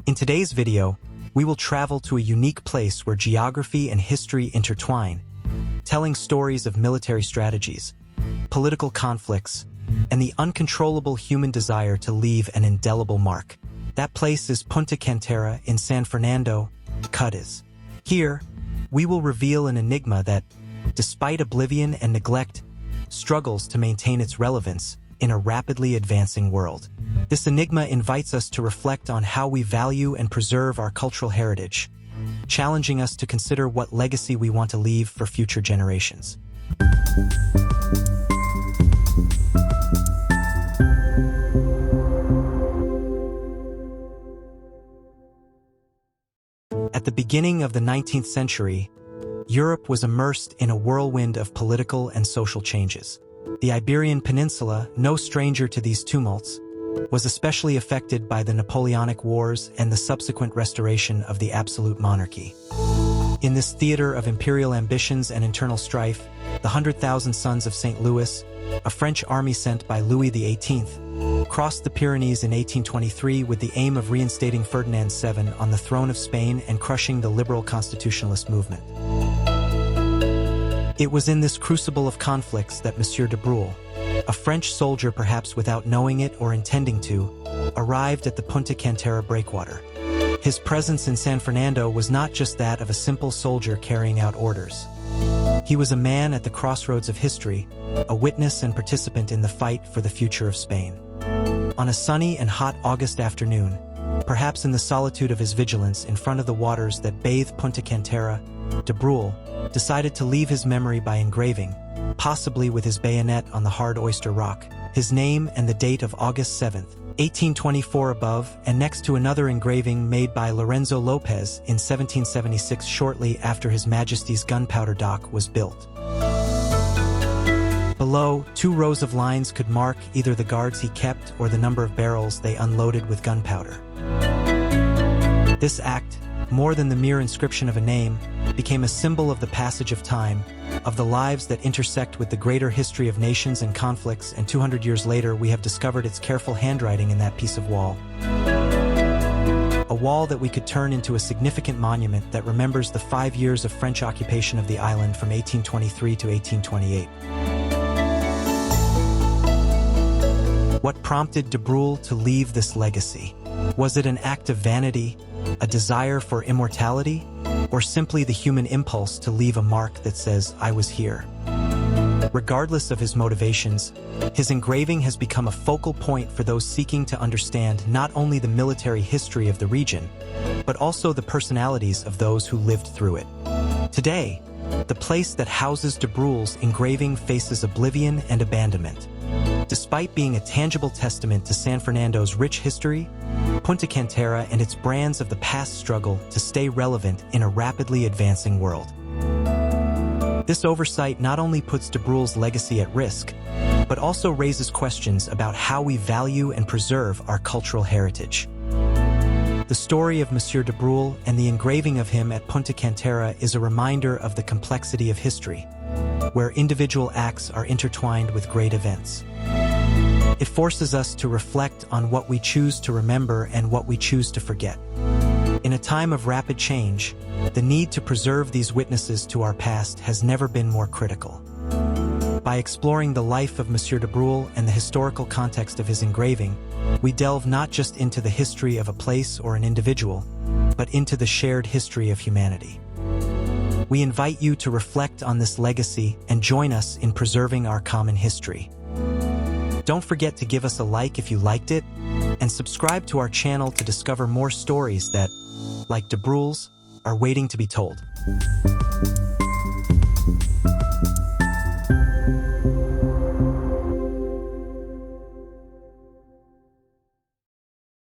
In today's video, we will travel to a unique place where geography and history intertwine, telling stories of military strategies, political conflicts, and the uncontrollable human desire to leave an indelible mark. That place is Punta Cantera in San Fernando, Cádiz. Here, we will reveal an enigma that, despite oblivion and neglect, struggles to maintain its relevance in a rapidly advancing world. This enigma invites us to reflect on how we value and preserve our cultural heritage, challenging us to consider what legacy we want to leave for future generations. At the beginning of the 19th century, Europe was immersed in a whirlwind of political and social changes. The Iberian Peninsula, no stranger to these tumults, was especially affected by the Napoleonic Wars and the subsequent restoration of the absolute monarchy. In this theater of imperial ambitions and internal strife, the 100,000 Sons of St. Louis, a French army sent by Louis XVIII, crossed the Pyrenees in 1823 with the aim of reinstating Ferdinand VII on the throne of Spain and crushing the liberal constitutionalist movement. It was in this crucible of conflicts that Monsieur Debreuille, a French soldier perhaps without knowing it or intending to, arrived at the Punta Cantera breakwater. His presence in San Fernando was not just that of a simple soldier carrying out orders. He was a man at the crossroads of history, a witness and participant in the fight for the future of Spain. On a sunny and hot August afternoon, perhaps in the solitude of his vigilance in front of the waters that bathe Punta Cantera, Debreuille decided to leave his memory by engraving, possibly with his bayonet on the hard oyster rock, his name and the date of August 7, 1824 above, and next to another engraving made by Lorenzo Lopez in 1776 shortly after His Majesty's gunpowder dock was built. Below, 2 rows of lines could mark either the guards he kept or the number of barrels they unloaded with gunpowder. This act, more than the mere inscription of a name, became a symbol of the passage of time, of the lives that intersect with the greater history of nations and conflicts, and 200 years later we have discovered its careful handwriting in that piece of wall. A wall that we could turn into a significant monument that remembers the 5 years of French occupation of the island from 1823 to 1828. What prompted Debreuille to leave this legacy? Was it an act of vanity, a desire for immortality, or simply the human impulse to leave a mark that says, "I was here"? Regardless of his motivations, his engraving has become a focal point for those seeking to understand not only the military history of the region, but also the personalities of those who lived through it. Today, the place that houses Debreuille's engraving faces oblivion and abandonment. Despite being a tangible testament to San Fernando's rich history, Punta Cantera and its brands of the past struggle to stay relevant in a rapidly advancing world. This oversight not only puts Debreuille's legacy at risk, but also raises questions about how we value and preserve our cultural heritage. The story of Monsieur Debreuille and the engraving of him at Punta Cantera is a reminder of the complexity of history, where individual acts are intertwined with great events. It forces us to reflect on what we choose to remember and what we choose to forget. In a time of rapid change, the need to preserve these witnesses to our past has never been more critical. By exploring the life of Monsieur Debreuille and the historical context of his engraving, we delve not just into the history of a place or an individual, but into the shared history of humanity. We invite you to reflect on this legacy and join us in preserving our common history. Don't forget to give us a like if you liked it, and subscribe to our channel to discover more stories that, like Debreuille's, are waiting to be told.